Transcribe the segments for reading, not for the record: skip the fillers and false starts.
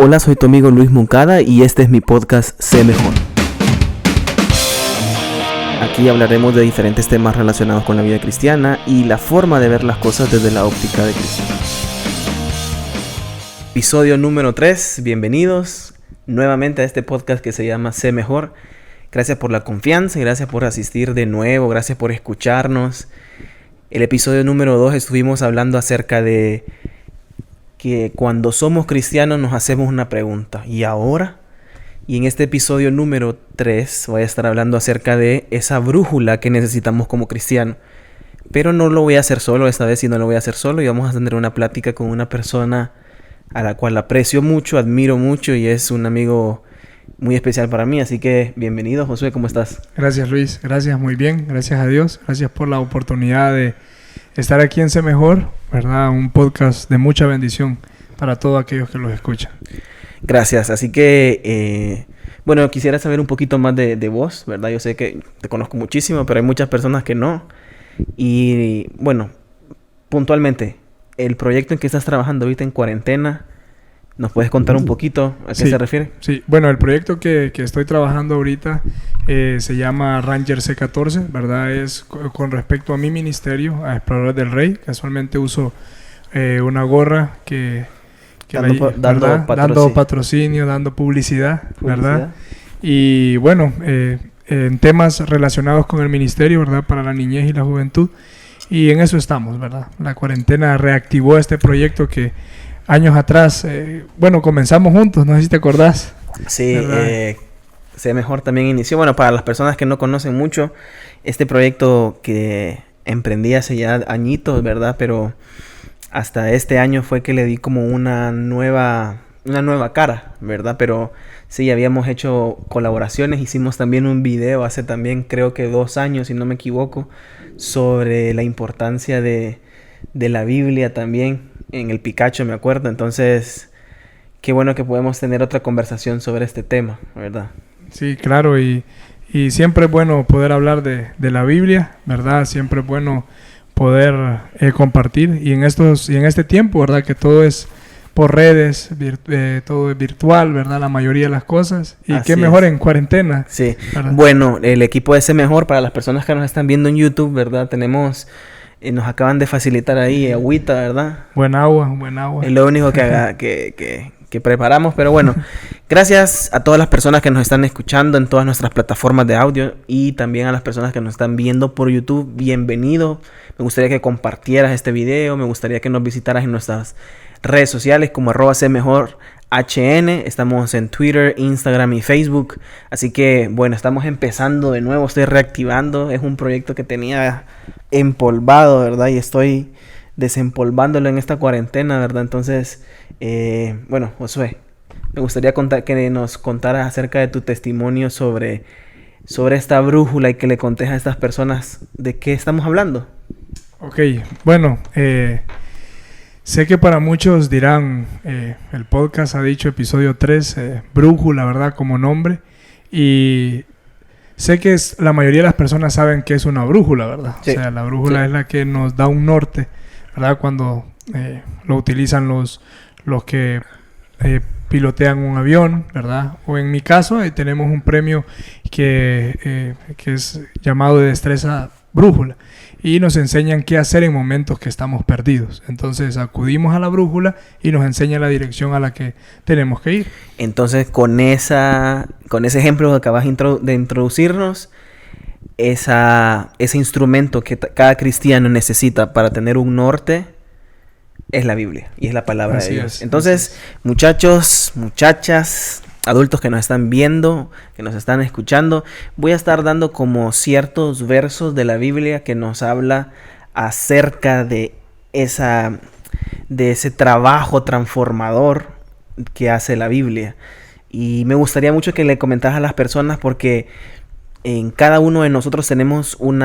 Hola, soy tu amigo Luis Moncada y este es mi podcast Sé Mejor. Aquí hablaremos de diferentes temas relacionados con la vida cristiana y la forma de ver las cosas desde la óptica de Cristo. Episodio número 3, bienvenidos nuevamente a este podcast que se llama Sé Mejor. Gracias por la confianza y gracias por asistir de nuevo, gracias por escucharnos. El episodio número 2 estuvimos hablando acerca de que cuando somos cristianos nos hacemos una pregunta, ¿y ahora? Y en este episodio número 3 voy a estar hablando acerca de esa brújula que necesitamos como cristianos. Pero no lo voy a hacer solo, esta vez sí no lo voy a hacer solo y vamos a tener una plática con una persona a la cual aprecio mucho, admiro mucho y es un amigo muy especial para mí. Así que bienvenido, Josué, ¿cómo estás? Gracias, Luis, gracias, muy bien, gracias a Dios, gracias por la oportunidad de estar aquí en Sé Mejor, ¿verdad? Un podcast de mucha bendición para todos aquellos que los escuchan. Gracias, así que, bueno, quisiera saber un poquito más de vos, ¿verdad? Yo sé que te conozco muchísimo, pero hay muchas personas que no. Y, bueno, puntualmente, el proyecto en que estás trabajando ahorita en cuarentena, ¿nos puedes contar un poquito a qué se refiere? Sí, bueno, el proyecto que estoy trabajando ahorita se llama Ranger C14, ¿verdad? Es con respecto a mi ministerio, a Exploradores del Rey. Casualmente uso una gorra que dando patrocinio, dando publicidad, ¿verdad? Y bueno, en temas relacionados con el ministerio, ¿verdad? Para la niñez y la juventud. Y en eso estamos, ¿verdad? La cuarentena reactivó este proyecto que años atrás, comenzamos juntos, no sé si te acordás. Sí, Sé Mejor también inició. Bueno, para las personas que no conocen mucho, este proyecto que emprendí hace ya añitos, ¿verdad? Pero hasta este año fue que le di como una nueva cara, ¿verdad? Pero sí, habíamos hecho colaboraciones, hicimos también un video hace también creo que 2 años, si no me equivoco, sobre la importancia de la Biblia también, en el Picacho me acuerdo. Entonces, qué bueno que podemos tener otra conversación sobre este tema, ¿verdad? Sí, claro, y siempre es bueno poder hablar de la Biblia, ¿verdad? Siempre es bueno poder compartir y en este tiempo, ¿verdad? Que todo es por redes, todo es virtual, ¿verdad? La mayoría de las cosas. Y así qué mejor en cuarentena. Sí. ¿Verdad? Bueno, el equipo de Sé Mejor, para las personas que nos están viendo en YouTube, ¿verdad? Tenemos, nos acaban de facilitar ahí agüita, ¿verdad? Buen agua. Es lo único que preparamos, pero bueno, gracias a todas las personas que nos están escuchando en todas nuestras plataformas de audio y también a las personas que nos están viendo por YouTube. Bienvenido. Me gustaría que compartieras este video, me gustaría que nos visitaras en nuestras redes sociales como @semejorhn. Estamos en Twitter, Instagram y Facebook. Así que, bueno, estamos empezando de nuevo, estoy reactivando. Es un proyecto que tenía empolvado, ¿verdad? Y estoy desempolvándolo en esta cuarentena, ¿verdad? Entonces, bueno, Josué, me gustaría que nos contaras acerca de tu testimonio sobre esta brújula y que le contes a estas personas de qué estamos hablando. Ok, bueno, sé que para muchos dirán, el podcast ha dicho episodio 3, brújula, ¿verdad? Como nombre. Y sé que la mayoría de las personas saben que es una brújula, ¿verdad? Sí. O sea, la brújula es la que nos da un norte, ¿verdad? Cuando lo utilizan los que pilotean un avión, ¿verdad? O en mi caso, tenemos un premio que es llamado de destreza brújula. Y nos enseñan qué hacer en momentos que estamos perdidos. Entonces acudimos a la brújula y nos enseña la dirección a la que tenemos que ir. Entonces con ese ejemplo que acabas de introducirnos, ese instrumento que cada cristiano necesita para tener un norte es la Biblia y es la palabra de Dios. Entonces, muchachos, muchachas, adultos que nos están viendo, que nos están escuchando, voy a estar dando como ciertos versos de la Biblia que nos habla acerca de ese trabajo transformador que hace la Biblia. Y me gustaría mucho que le comentaras a las personas, porque en cada uno de nosotros tenemos un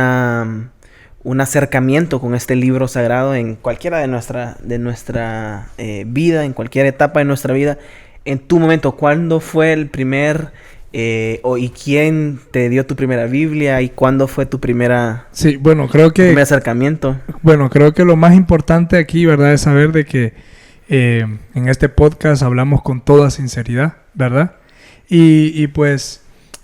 acercamiento con este libro sagrado en cualquiera de nuestra vida, en cualquier etapa de nuestra vida. En tu momento, ¿cuándo fue el primer y quién te dio tu primera Biblia y cuándo fue tu primer acercamiento? Bueno, creo que lo más importante aquí, ¿verdad? Es saber de que En este podcast hablamos con toda sinceridad, ¿verdad? Y pues,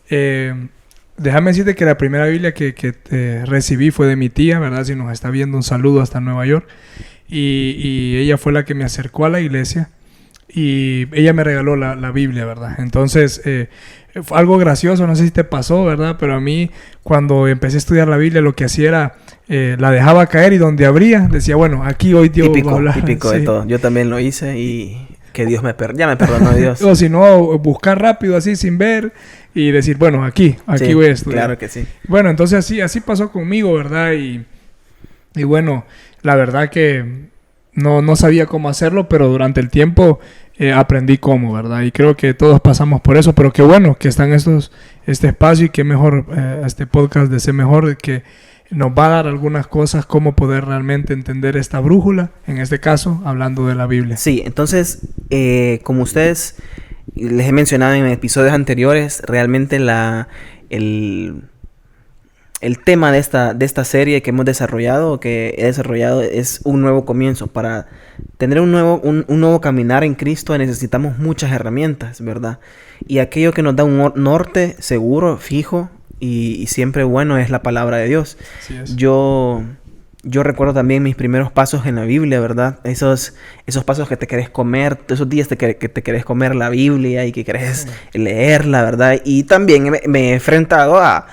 déjame decirte que la primera Biblia que recibí fue de mi tía, ¿verdad? Si nos está viendo, un saludo hasta Nueva York. Y ella fue la que me acercó a la iglesia y ella me regaló la Biblia, ¿verdad? Entonces, fue algo gracioso, no sé si te pasó, ¿verdad? Pero a mí, cuando empecé a estudiar la Biblia, lo que hacía era, la dejaba caer y donde abría, decía, bueno, aquí hoy Dios va a hablar. Típico sí. de todo. Yo también lo hice y que Dios ya me perdonó Dios. O si no, buscar rápido así sin ver y decir, bueno, aquí Sí, voy a estudiar. claro que sí. Bueno, entonces así pasó conmigo, ¿verdad? Y bueno, la verdad que no sabía cómo hacerlo, pero durante el tiempo aprendí cómo, ¿verdad? Y creo que todos pasamos por eso, pero qué bueno que están este espacio y qué mejor este podcast de Ser Mejor, que nos va a dar algunas cosas, cómo poder realmente entender esta brújula, en este caso, hablando de la Biblia. Sí, entonces, como ustedes les he mencionado en episodios anteriores, realmente el tema de esta serie que hemos desarrollado, que he desarrollado, es un nuevo comienzo. Para tener un nuevo caminar en Cristo necesitamos muchas herramientas, ¿verdad? Y aquello que nos da un norte seguro, fijo y siempre bueno es la palabra de Dios. Así es. Yo recuerdo también mis primeros pasos en la Biblia, ¿verdad? Esos pasos que te querés comer, esos días que te querés comer la Biblia y que querés leerla, ¿verdad? Y también me he enfrentado a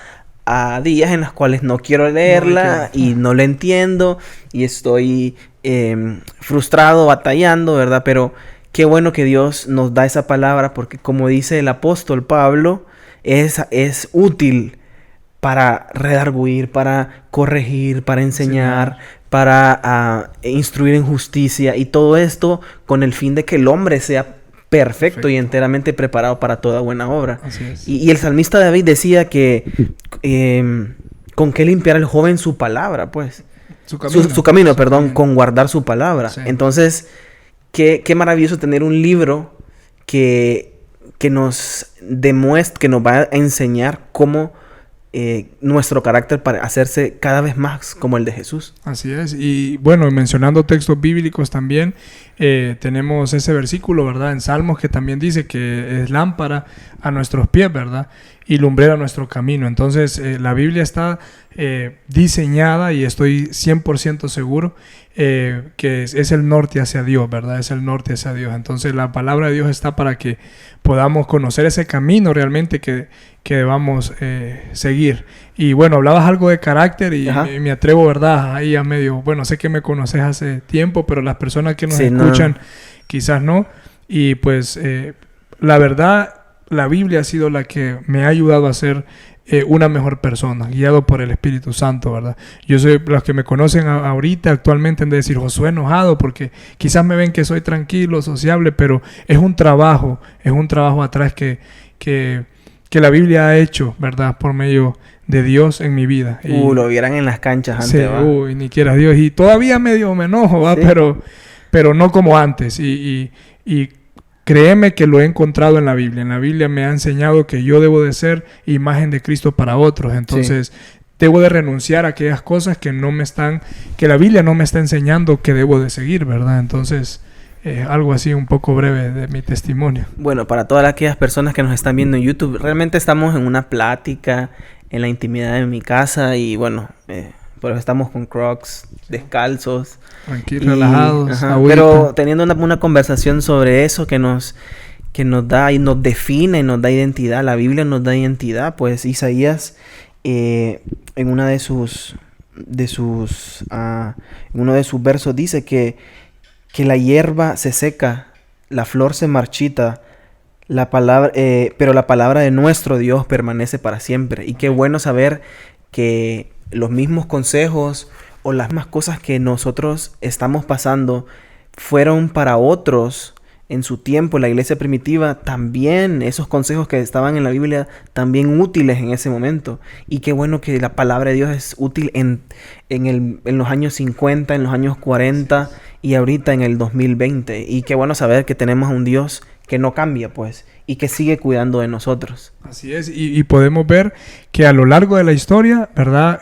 días en los cuales no quiero leerla y no la entiendo y estoy frustrado, batallando, ¿verdad? Pero qué bueno que Dios nos da esa palabra, porque como dice el apóstol Pablo, es útil para redarguir, para corregir, para enseñar, para instruir en justicia, y todo esto con el fin de que el hombre sea perfecto y enteramente preparado para toda buena obra. Así es. Y el salmista David decía que con qué limpiar el joven su palabra, pues. Su camino, con guardar su palabra. Sí. Entonces, qué maravilloso tener un libro que nos demuestra, que nos va a enseñar cómo nuestro carácter para hacerse cada vez más como el de Jesús. Así es. Y bueno, mencionando textos bíblicos también, tenemos ese versículo, ¿verdad? En Salmos, que también dice que es lámpara a nuestros pies, ¿verdad? Y lumbrera a nuestro camino. Entonces, la Biblia está diseñada, y estoy 100% seguro que es el norte hacia Dios, ¿verdad? Es el norte hacia Dios. Entonces, la palabra de Dios está para que podamos conocer ese camino realmente que debamos seguir. Y bueno, hablabas algo de carácter y me atrevo, ¿verdad? Ahí a medio, bueno, sé que me conoces hace tiempo, pero las personas que nos escuchan quizás no. Y pues la verdad, la Biblia ha sido la que me ha ayudado a ser una mejor persona, guiado por el Espíritu Santo, ¿verdad? Yo soy, los que me conocen ahorita, actualmente, han de decir, Josué enojado, porque quizás me ven que soy tranquilo, sociable, pero es un trabajo atrás que la Biblia ha hecho, ¿verdad? Por medio de Dios en mi vida. Lo vieran en las canchas antes, ¿va? Ni quiera Dios. Y todavía medio me enojo, ¿va? Sí. Pero no como antes. Y créeme que lo he encontrado en la Biblia. En la Biblia me ha enseñado que yo debo de ser imagen de Cristo para otros. Entonces, debo de renunciar a aquellas cosas que la Biblia no me está enseñando que debo de seguir, ¿verdad? Entonces, algo así un poco breve de mi testimonio. Bueno, para todas aquellas personas que nos están viendo en YouTube, realmente estamos en una plática en la intimidad de mi casa y bueno, pues estamos con Crocs, descalzos. Tranquilos, relajados. Pero teniendo una conversación sobre eso que nos da y nos define, nos da identidad. La Biblia nos da identidad. Pues Isaías, en uno de sus versos dice que la hierba se seca, la flor se marchita, pero la palabra de nuestro Dios permanece para siempre. Y qué bueno saber que los mismos consejos o las mismas cosas que nosotros estamos pasando fueron para otros en su tiempo, la iglesia primitiva. También esos consejos que estaban en la Biblia, también útiles en ese momento. Y qué bueno que la palabra de Dios es útil en los años 50, en los años 40 y ahorita en el 2020. Y qué bueno saber que tenemos a un Dios no cambia, pues, y que sigue cuidando de nosotros. Así es, y podemos ver que a lo largo de la historia, ¿verdad?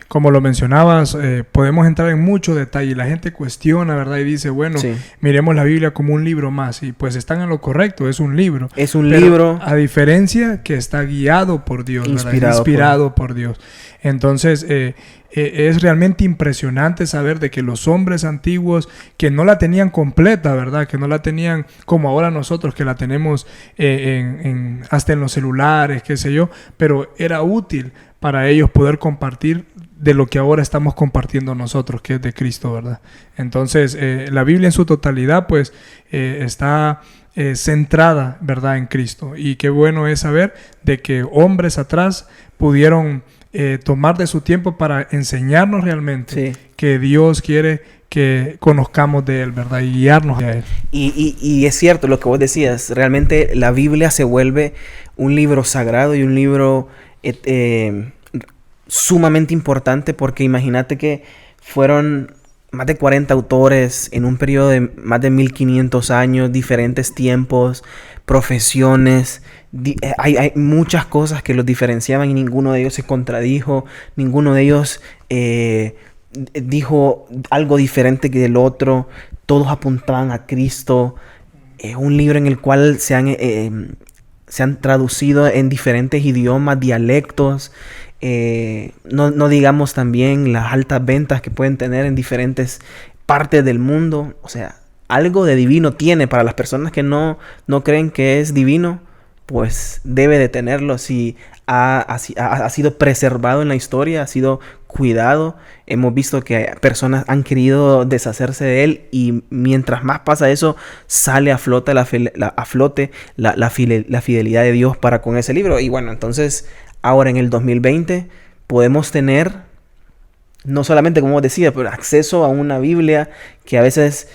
Como lo mencionabas, podemos entrar en mucho detalle. La gente cuestiona, ¿verdad? Y dice, bueno, Sí. miremos la Biblia como un libro más. Y pues están en lo correcto, es un libro. Es un Pero libro a diferencia que está guiado por Dios, ¿verdad? Inspirado por Dios. Entonces, es realmente impresionante saber de que los hombres antiguos que no la tenían completa, ¿verdad? Que no la tenían como ahora nosotros, que la tenemos hasta en los celulares, qué sé yo, pero era útil para ellos poder compartir de lo que ahora estamos compartiendo nosotros, que es de Cristo, ¿verdad? Entonces, la Biblia en su totalidad, pues, está centrada, ¿verdad?, en Cristo. Y qué bueno es saber de que hombres atrás pudieron tomar de su tiempo para enseñarnos realmente que Dios quiere que conozcamos de Él, ¿verdad? Y guiarnos a Él. Y es cierto lo que vos decías. Realmente la Biblia se vuelve un libro sagrado y un libro sumamente importante, porque imagínate que fueron más de 40 autores en un periodo de más de 1500 años, diferentes tiempos, profesiones. Hay muchas cosas que los diferenciaban y ninguno de ellos se contradijo, ninguno de ellos dijo algo diferente que del otro, todos apuntaban a Cristo. Un libro en el cual se han traducido en diferentes idiomas, dialectos. No digamos también las altas ventas que pueden tener en diferentes partes del mundo. O sea, algo de divino tiene. Para las personas que no creen que es divino, pues debe de tenerlo. Si ha sido preservado en la historia, ha sido cuidado. Hemos visto que personas han querido deshacerse de él, y mientras más pasa eso, sale a flote la fidelidad de Dios para con ese libro. Y bueno, entonces ahora en el 2020 podemos tener, no solamente, como decía, pero acceso a una Biblia que a veces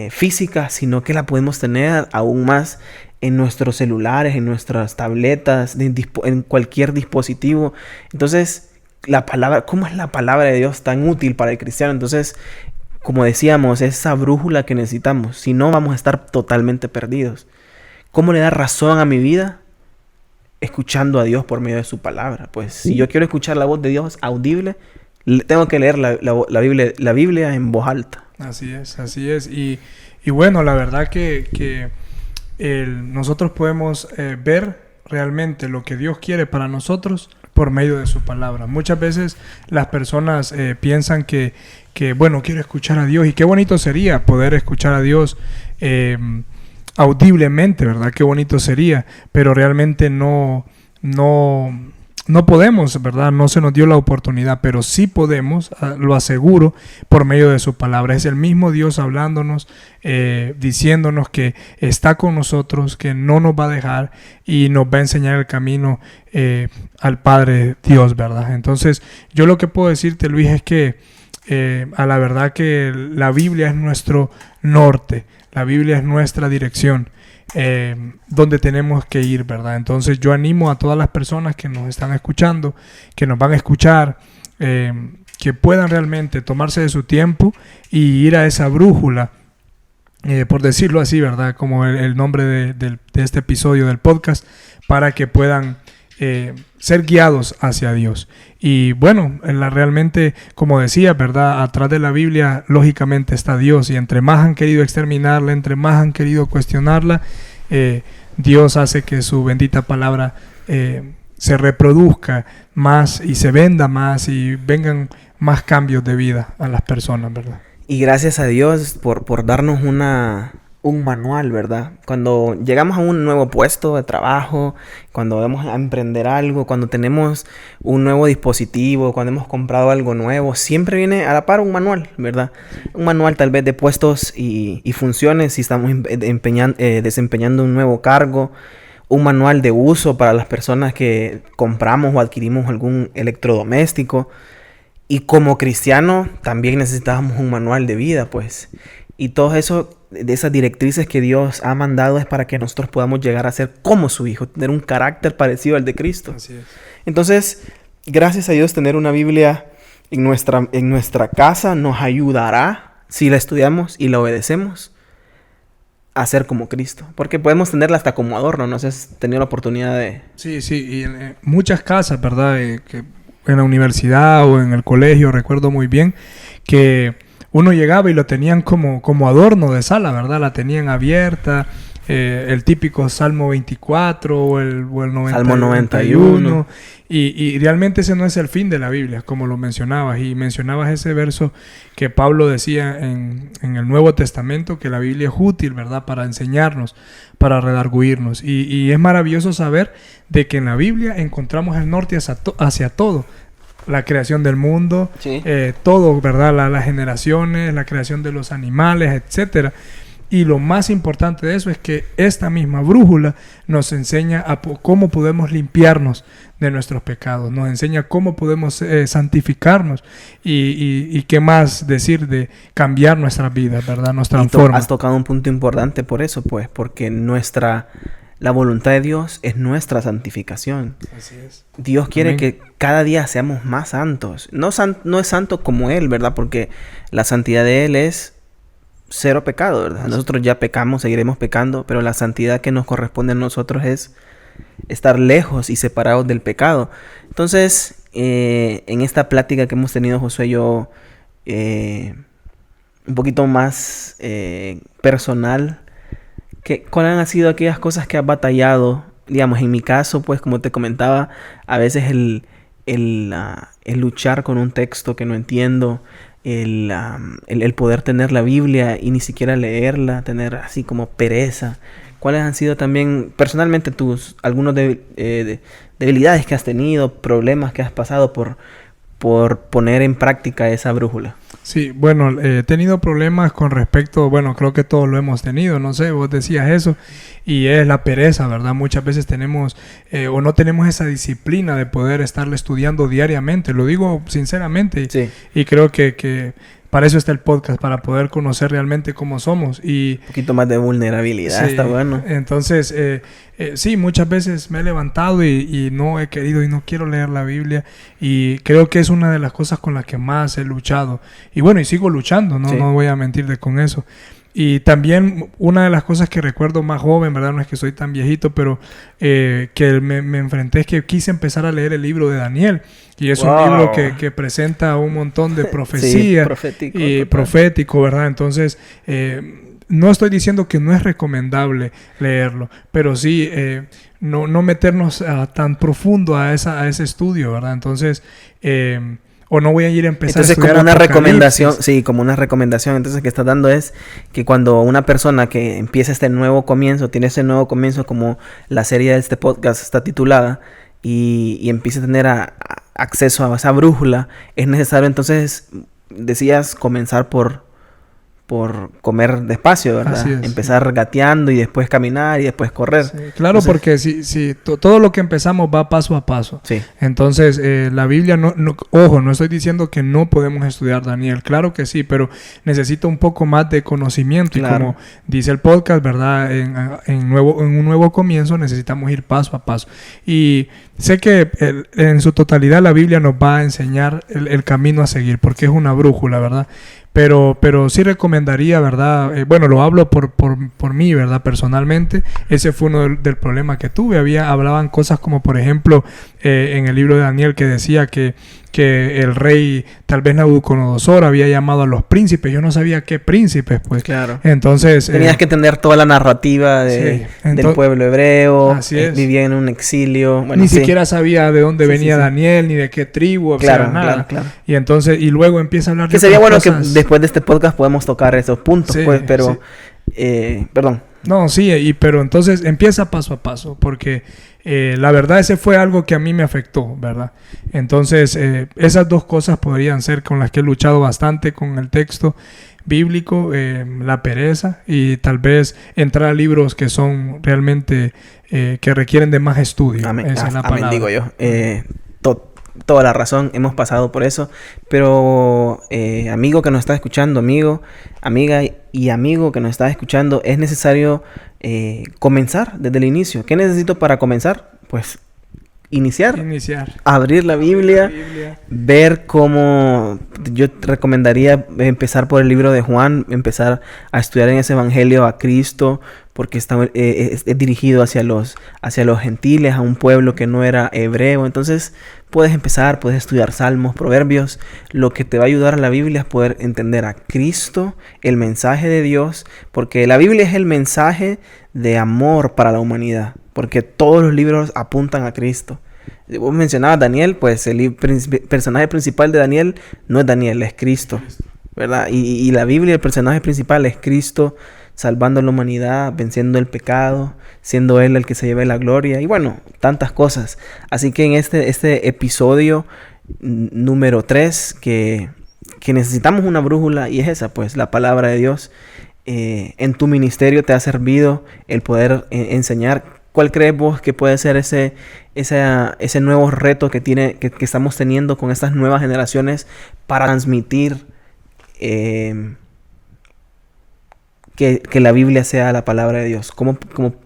física, sino que la podemos tener aún más en nuestros celulares, en nuestras tabletas, en cualquier dispositivo. Entonces, la palabra, ¿cómo es la palabra de Dios tan útil para el cristiano? Entonces, como decíamos, es esa brújula que necesitamos. Si no, vamos a estar totalmente perdidos. ¿Cómo le da razón a mi vida? Escuchando a Dios por medio de su palabra. Pues si yo quiero escuchar la voz de Dios audible, tengo que leer la Biblia en voz alta. Así es, así es. Y bueno, la verdad que nosotros podemos ver realmente lo que Dios quiere para nosotros por medio de su palabra. Muchas veces las personas piensan que bueno, quiero escuchar a Dios, y qué bonito sería poder escuchar a Dios audiblemente, ¿verdad? Qué bonito sería, pero realmente no podemos, ¿verdad? No se nos dio la oportunidad, pero sí podemos, lo aseguro, por medio de su palabra. Es el mismo Dios hablándonos, diciéndonos que está con nosotros, que no nos va a dejar y nos va a enseñar el camino al Padre Dios, ¿verdad? Entonces, yo lo que puedo decirte, Luis, es que a la verdad que la Biblia es nuestro norte, la Biblia es nuestra dirección. Donde tenemos que ir, ¿verdad? Entonces yo animo a todas las personas que nos están escuchando, que nos van a escuchar, que puedan realmente tomarse de su tiempo y ir a esa brújula, por decirlo así, ¿verdad? Como el nombre de este episodio del podcast, para que puedan ser guiados hacia Dios. Y bueno, realmente, como decía, ¿verdad? Atrás de la Biblia, lógicamente, está Dios. Y entre más han querido exterminarla, entre más han querido cuestionarla, Dios hace que su bendita palabra se reproduzca más y se venda más y vengan más cambios de vida a las personas, ¿verdad? Y gracias a Dios por darnos un manual, ¿verdad? Cuando llegamos a un nuevo puesto de trabajo, cuando vamos a emprender algo, cuando tenemos un nuevo dispositivo, cuando hemos comprado algo nuevo, siempre viene a la par un manual, ¿verdad? Un manual tal vez de puestos y funciones si estamos desempeñando un nuevo cargo, un manual de uso para las personas que compramos o adquirimos algún electrodoméstico. Y como cristiano también necesitamos un manual de vida, pues. Y todo eso, de esas directrices que Dios ha mandado, es para que nosotros podamos llegar a ser como su Hijo, tener un carácter parecido al de Cristo. Así es. Entonces, gracias a Dios, tener una Biblia en nuestra casa nos ayudará, si la estudiamos y la obedecemos, ser como Cristo. Porque podemos tenerla hasta como adorno. No sé si has tenido la oportunidad de... Sí, y en muchas casas, ¿verdad? Que en la universidad o en el colegio, recuerdo muy bien, que uno llegaba y lo tenían como adorno de sala, ¿verdad? La tenían abierta, el típico Salmo 24 o el Salmo 91. Y realmente ese no es el fin de la Biblia, como lo mencionabas. Y mencionabas ese verso que Pablo decía en el Nuevo Testamento, que la Biblia es útil, ¿verdad? Para enseñarnos, para redarguirnos. Y es maravilloso saber de que en la Biblia encontramos el norte hacia todo. La creación del mundo, Sí. Todo, ¿verdad? Las generaciones, la creación de los animales, etcétera. Y lo más importante de eso es que esta misma brújula nos enseña cómo podemos limpiarnos de nuestros pecados, nos enseña cómo podemos santificarnos y qué más decir de cambiar nuestras vidas, ¿verdad? Nos transforma. Has tocado un punto importante por eso, pues, porque la voluntad de Dios es nuestra santificación. Así es. Dios quiere Amén. que cada día seamos más santos. No es santo como Él, ¿verdad? Porque la santidad de Él es cero pecado, ¿verdad? Nosotros ya pecamos, seguiremos pecando, pero la santidad que nos corresponde a nosotros es estar lejos y separados del pecado. Entonces, en esta plática que hemos tenido Josué y yo, un poquito más personal, ¿cuáles han sido aquellas cosas que has batallado? Digamos, en mi caso, pues, como te comentaba, a veces el luchar con un texto que no entiendo, el poder tener la Biblia y ni siquiera leerla, tener así como pereza. ¿Cuáles han sido también personalmente algunos debilidades que has tenido, problemas que has pasado por poner en práctica esa brújula? Sí, bueno, he tenido problemas con respecto, bueno, creo que todos lo hemos tenido, no sé, vos decías eso, y es la pereza, ¿verdad? Muchas veces tenemos o no tenemos esa disciplina de poder estarle estudiando diariamente, lo digo sinceramente, Sí. y creo que para eso está el podcast, para poder conocer realmente cómo somos. Y Un poquito más de vulnerabilidad, sí, está bueno. entonces, sí, muchas veces me he levantado y no he querido y no quiero leer la Biblia, y creo que es una de las cosas con las que más he luchado. Y bueno, y sigo luchando, ¿no? Sí. No voy a mentirte con eso. Y también una de las cosas que recuerdo más joven, ¿verdad? No es que soy tan viejito, pero que me enfrenté es que quise empezar a leer el libro de Daniel. Y es un libro que presenta un montón de profecía Sí, profético, y total. profético, ¿verdad? Entonces, no estoy diciendo que no es recomendable leerlo, pero sí no meternos tan profundo a ese estudio, ¿verdad? Entonces, o no voy a ir a empezar Entonces, a estudiar como una Apocalipsis. recomendación, sí, como una recomendación, entonces que estás dando es que cuando una persona que empieza este nuevo comienzo, tiene ese nuevo comienzo como la serie de este podcast está titulada, y empieza a tener acceso a esa brújula, es necesario entonces, decías, comenzar por comer despacio, ¿verdad? Así es, Empezar gateando y después caminar y después correr. Sí, claro, Entonces, porque si todo lo que empezamos va paso a paso. Sí. Entonces, la Biblia, ojo, no estoy diciendo que no podemos estudiar Daniel, claro que sí, pero necesita un poco más de conocimiento. Claro. Y como dice el podcast, ¿verdad? En un nuevo comienzo necesitamos ir paso a paso. Y sé que en su totalidad la Biblia nos va a enseñar el camino a seguir, porque es una brújula, ¿verdad? Pero sí recomendaría, ¿verdad? Bueno, lo hablo por mí, ¿verdad? Personalmente, ese fue uno del problema que tuve. Hablaban cosas como, por ejemplo, en el libro de Daniel que decía que el rey, tal vez Nabucodonosor, había llamado a los príncipes. Yo no sabía qué príncipes, pues. Claro. Entonces... Tenías que tener toda la narrativa del pueblo hebreo. Así es. Vivía en un exilio. Bueno, ni sí. siquiera sabía de dónde venía Daniel, ni de qué tribu, o Claro, sea, nada. claro. Y entonces, y luego empieza a hablar Que de sería bueno cosas. que después de este podcast podemos tocar esos puntos, Sí, pues, pero... sí. Perdón. No, sí, pero entonces empieza paso a paso, porque la verdad ese fue algo que a mí me afectó, ¿verdad? Entonces, esas dos cosas podrían ser con las que he luchado bastante con el texto bíblico, la pereza y tal vez entrar a libros que son realmente, que requieren de más estudio. Amén. Esa es la Amén, palabra. digo yo. Toda la razón, hemos pasado por eso, pero amigo que nos está escuchando, amiga y amigo que nos está escuchando, es necesario comenzar desde el inicio. ¿Qué necesito para comenzar? Pues iniciar. Abrir la Biblia, ver cómo... Yo te recomendaría empezar por el libro de Juan, empezar a estudiar en ese evangelio a Cristo, porque es dirigido hacia los gentiles, a un pueblo que no era hebreo. Entonces puedes estudiar Salmos, Proverbios. Lo que te va a ayudar a la Biblia es poder entender a Cristo, el mensaje de Dios, porque la Biblia es el mensaje de amor para la humanidad, porque todos los libros apuntan a Cristo. Vos mencionabas Daniel, pues el personaje principal de Daniel no es Daniel, es Cristo, ¿verdad? Y la Biblia, el personaje principal es Cristo, salvando a la humanidad, venciendo el pecado, siendo Él el que se lleve la gloria, y bueno, tantas cosas. Así que en este episodio número 3, que necesitamos una brújula, y es esa, pues, la palabra de Dios. En tu ministerio te ha servido el poder enseñar. ¿Cuál crees vos que puede ser ese nuevo reto que estamos teniendo con estas nuevas generaciones para transmitir que la Biblia sea la palabra de Dios? ¿Cómo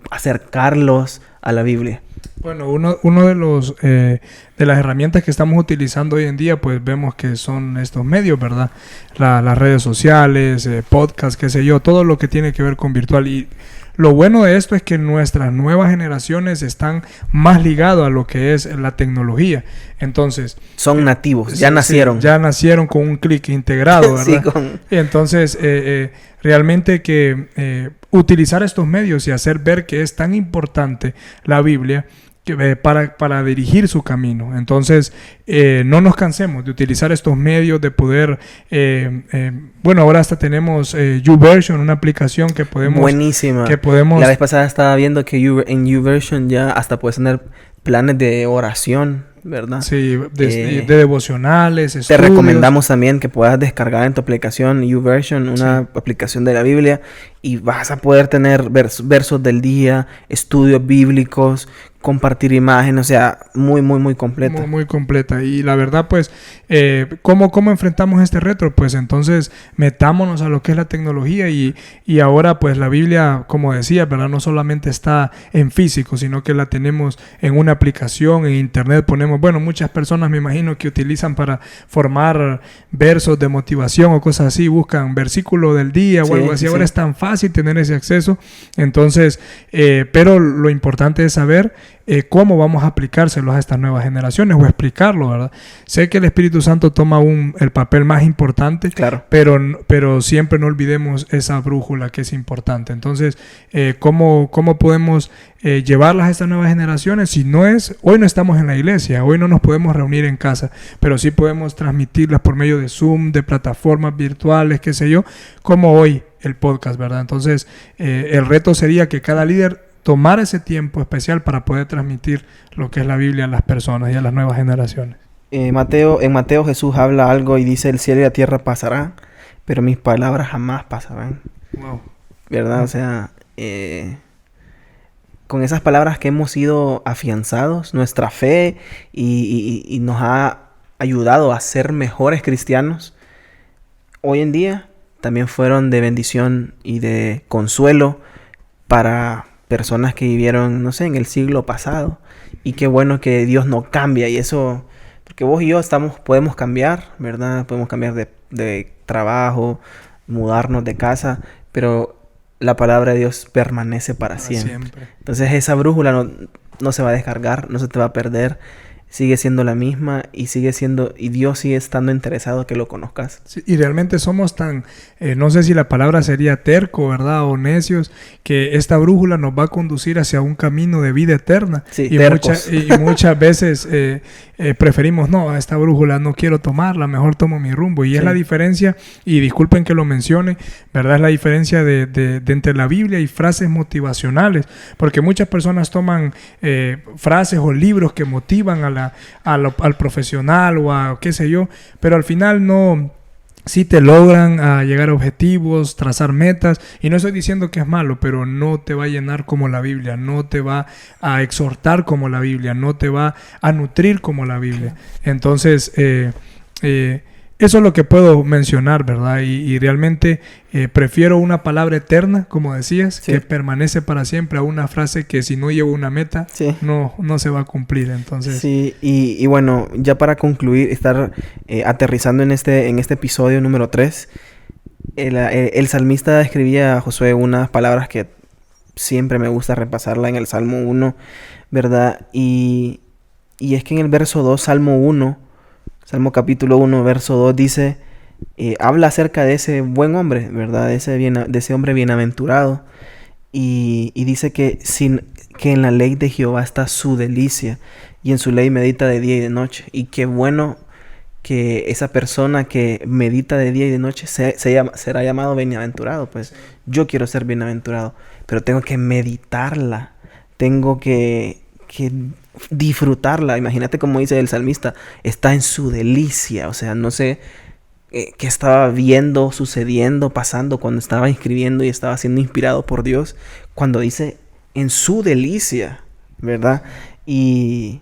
acercarlos a la Biblia? Bueno, uno de las herramientas que estamos utilizando hoy en día, pues vemos que son estos medios, ¿verdad? Las redes sociales, podcasts, qué sé yo, todo lo que tiene que ver con virtual. Y lo bueno de esto es que nuestras nuevas generaciones están más ligados a lo que es la tecnología. Entonces... Son nativos, ya nacieron. Sí, ya nacieron con un clic integrado, ¿verdad? Y entonces, realmente que utilizar estos medios y hacer ver que es tan importante la Biblia para dirigir su camino. Entonces, no nos cansemos de utilizar estos medios, de poder... bueno, ahora hasta tenemos YouVersion, una aplicación que podemos... Buenísima. La vez pasada estaba viendo que en YouVersion ya hasta puedes tener planes de oración, ¿verdad? Sí, de devocionales, estudios. Te recomendamos también que puedas descargar en tu aplicación YouVersion, una aplicación de la Biblia, y vas a poder tener versos del día, estudios bíblicos, compartir imágenes, o sea, muy, muy, muy completa. Muy completa. Y la verdad, pues, ¿cómo enfrentamos este reto? Pues entonces metámonos a lo que es la tecnología y ahora, pues, la Biblia, como decía, ¿verdad? No solamente está en físico, sino que la tenemos en una aplicación, en internet ponemos, bueno, muchas personas me imagino que utilizan para formar versos de motivación o cosas así, buscan versículo del día o algo así. Ahora es tan fácil tener ese acceso. Entonces, pero lo importante es saber cómo vamos a aplicárselos a estas nuevas generaciones o explicarlo, ¿verdad? Sé que el Espíritu Santo toma el papel más importante, claro, pero siempre no olvidemos esa brújula que es importante. Entonces, ¿cómo podemos llevarlas a estas nuevas generaciones? Si no es, hoy no estamos en la iglesia, hoy no nos podemos reunir en casa, pero sí podemos transmitirlas por medio de Zoom, de plataformas virtuales, qué sé yo, como hoy el podcast, ¿verdad? Entonces, el reto sería que cada líder tomar ese tiempo especial para poder transmitir lo que es la Biblia a las personas y a las nuevas generaciones. En Mateo Jesús habla algo y dice: el cielo y la tierra pasarán, pero mis palabras jamás pasarán. Wow. ¿Verdad? O sea, con esas palabras que hemos sido afianzados, nuestra fe y nos ha ayudado a ser mejores cristianos, hoy en día también fueron de bendición y de consuelo para personas que vivieron, no sé, en el siglo pasado. Y qué bueno que Dios no cambia. Y eso, porque vos y yo podemos cambiar, ¿verdad? Podemos cambiar de trabajo, mudarnos de casa, pero la palabra de Dios permanece para siempre. Entonces esa brújula no se va a descargar, no se te va a perder. Sigue siendo la misma y Dios sigue estando interesado que lo conozcas. Sí, y realmente somos tan, no sé si la palabra sería terco, ¿verdad? O necios, que esta brújula nos va a conducir hacia un camino de vida eterna. Sí, y muchas veces preferimos, no, esta brújula no quiero tomarla, mejor tomo mi rumbo. Y es la diferencia, y disculpen que lo mencione, ¿verdad? Es la diferencia de entre la Biblia y frases motivacionales. Porque muchas personas toman frases o libros que motivan al profesional o a qué sé yo, pero al final no, sí te logran llegar a objetivos, trazar metas, y no estoy diciendo que es malo, pero no te va a llenar como la Biblia, no te va a exhortar como la Biblia, no te va a nutrir como la Biblia. Entonces, eso es lo que puedo mencionar, ¿verdad? Y realmente prefiero una palabra eterna, como decías, que permanece para siempre, a una frase que si no llevo una meta, no se va a cumplir. Entonces, sí, y bueno, ya para concluir, estar aterrizando en este episodio número 3, el salmista escribía a Josué unas palabras que siempre me gusta repasarla en el Salmo 1, ¿verdad? Y es que en el verso 2, Salmo capítulo 1, verso 2 dice, habla acerca de ese buen hombre, ¿verdad? De ese hombre bienaventurado. Y dice que en la ley de Jehová está su delicia, y en su ley medita de día y de noche. Y qué bueno que esa persona que medita de día y de noche será llamado bienaventurado. Pues yo quiero ser bienaventurado, pero tengo que meditarla, tengo que disfrutarla. Imagínate como dice el salmista, está en su delicia. O sea, no sé qué estaba viendo, sucediendo, pasando cuando estaba escribiendo y estaba siendo inspirado por Dios, cuando dice en su delicia, ¿verdad? Y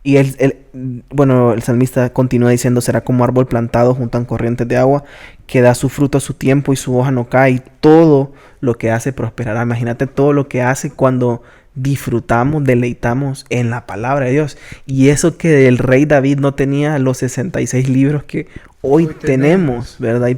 el salmista continúa diciendo, será como árbol plantado junto a corrientes de agua, que da su fruto a su tiempo y su hoja no cae, y todo lo que hace prosperará. Imagínate todo lo que hace cuando disfrutamos, deleitamos en la palabra de Dios. Y eso que el rey David no tenía los 66 libros que hoy tenemos, ¿verdad? Y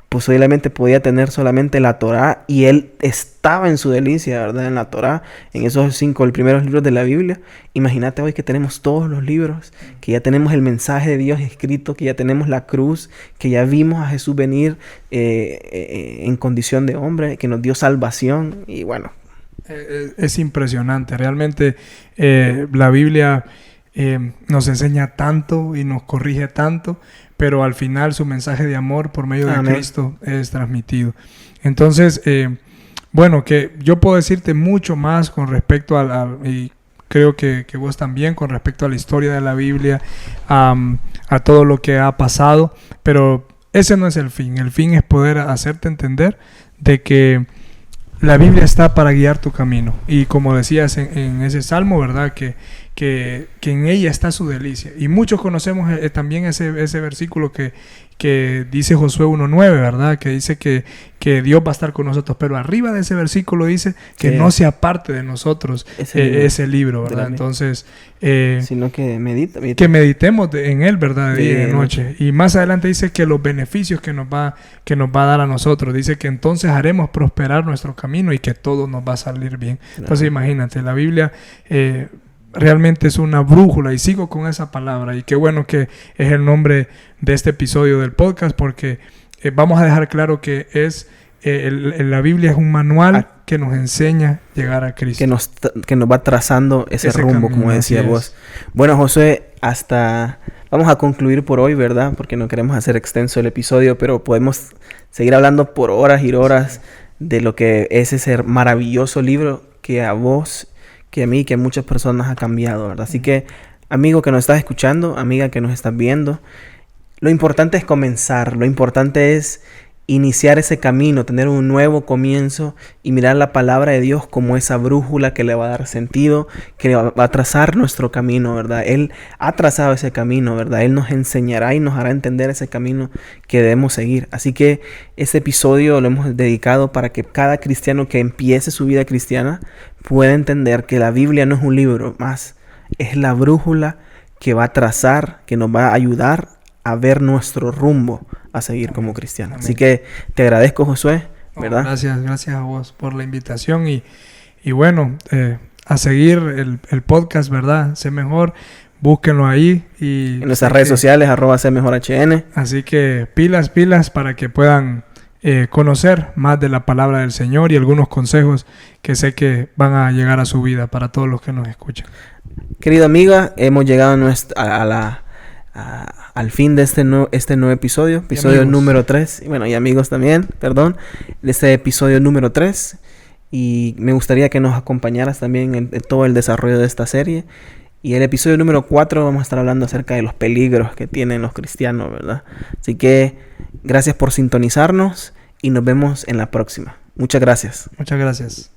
posiblemente podía tener solamente la Torá, y él estaba en su delicia, ¿verdad? En la Torá, en esos 5 primeros libros de la Biblia. Imagínate hoy que tenemos todos los libros, que ya tenemos el mensaje de Dios escrito, que ya tenemos la cruz, que ya vimos a Jesús venir en condición de hombre, que nos dio salvación. Y bueno, es impresionante. Realmente la Biblia nos enseña tanto y nos corrige tanto, pero al final su mensaje de amor por medio de Cristo es transmitido. Entonces, bueno, que yo puedo decirte mucho más con respecto y creo que vos también, con respecto a la historia de la Biblia, a todo lo que ha pasado, pero ese no es el fin. El fin es poder hacerte entender de que la Biblia está para guiar tu camino. Y como decías en ese salmo, ¿verdad? Que en ella está su delicia. Y muchos conocemos también ese versículo que dice Josué 1:9, ¿verdad? Que dice que Dios va a estar con nosotros. Pero arriba de ese versículo dice que no se aparte de nosotros ese libro, ¿verdad? Entonces, sino que que meditemos en él, ¿verdad? De día y de noche. Y más adelante dice que los beneficios que nos va a dar a nosotros. Dice que entonces haremos prosperar nuestro camino y que todo nos va a salir bien. Entonces, imagínate, la Biblia realmente es una brújula, y sigo con esa palabra, y qué bueno que es el nombre de este episodio del podcast, porque vamos a dejar claro que la Biblia es un manual que nos enseña a llegar a Cristo, que nos va trazando ese rumbo, camino, como decía vos. Bueno, Josué, vamos a concluir por hoy, ¿verdad? Porque no queremos hacer extenso el episodio, pero podemos seguir hablando por horas y horas de lo que es ese maravilloso libro que a vos, que a mí, que a muchas personas ha cambiado, ¿verdad? Así que, amigo que nos estás escuchando, amiga que nos estás viendo, lo importante es comenzar, lo importante es iniciar ese camino, tener un nuevo comienzo y mirar la palabra de Dios como esa brújula que le va a dar sentido, que va a trazar nuestro camino, ¿verdad? Él ha trazado ese camino, ¿verdad? Él nos enseñará y nos hará entender ese camino que debemos seguir. Así que este episodio lo hemos dedicado para que cada cristiano que empiece su vida cristiana pueda entender que la Biblia no es un libro más, es la brújula que va a trazar, que nos va a ayudar a ver nuestro rumbo a seguir como cristianos. Así que te agradezco, Josué, ¿verdad? Gracias a vos por la invitación y bueno, a seguir el podcast, ¿verdad? Sé Mejor, búsquenlo ahí. Y en nuestras redes sociales, @SeMejorHN. Así que pilas para que puedan conocer más de la palabra del Señor y algunos consejos que sé que van a llegar a su vida para todos los que nos escuchan. Querida amiga, hemos llegado al fin de este nuevo episodio número 3. Y bueno, y amigos también, de este episodio número 3. Y me gustaría que nos acompañaras también en todo el desarrollo de esta serie. Y el episodio número 4 vamos a estar hablando acerca de los peligros que tienen los cristianos, ¿verdad? Así que gracias por sintonizarnos y nos vemos en la próxima. Muchas gracias. Muchas gracias.